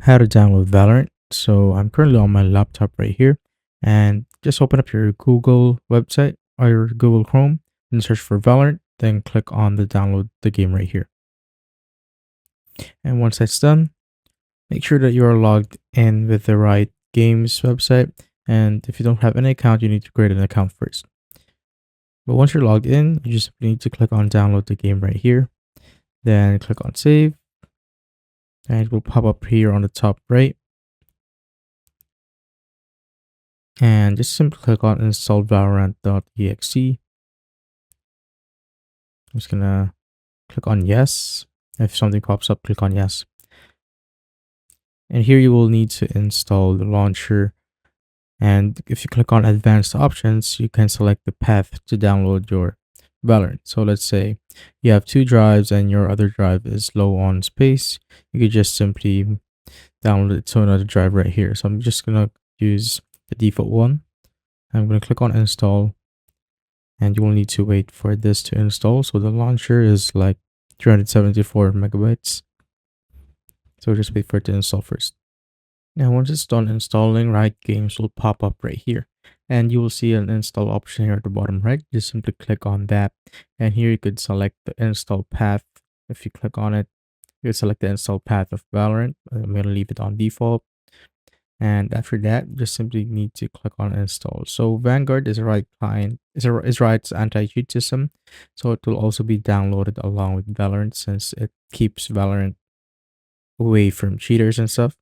How to download Valorant. So I'm currently on my laptop right here, and just open up your Google website or your Google Chrome and search for Valorant, then click on the download the game right here. And once that's done, make sure that you are logged in with the right games website. And if you don't have any account, you need to create an account first. But once you're logged in, you just need to click on download the game right here. Then click on save, and it will pop up here on the top right. And just simply click on install valorant.exe. I'm just gonna click on yes. If something pops up, click on yes. And here you will need to install the launcher. And if you click on advanced options, you can select the path to download your Valorant. So let's say you have two drives and your other drive is low on space. You could just simply download it to another drive right here. So I'm just gonna use the default one. I'm gonna click on install, and you will need to wait for this to install. So the launcher is like 374 megabytes. So just wait for it to install first. Now once it's done installing, Riot Games will pop up right here. And you will see an install option here at the bottom right. Just simply click on that. And here you could select the install path. If you click on it, you could select the install path of Valorant. I'm going to leave it on default. And after that, just simply need to click on install. So Vanguard is a Riot client, is Riot's anti-cheat system. So it will also be downloaded along with Valorant, since it keeps Valorant away from cheaters and stuff.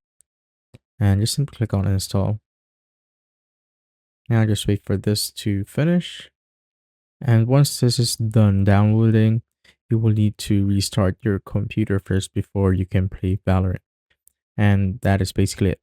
And just simply click on install. Now just wait for this to finish. And once this is done downloading, you will need to restart your computer first before you can play Valorant. And that is basically it.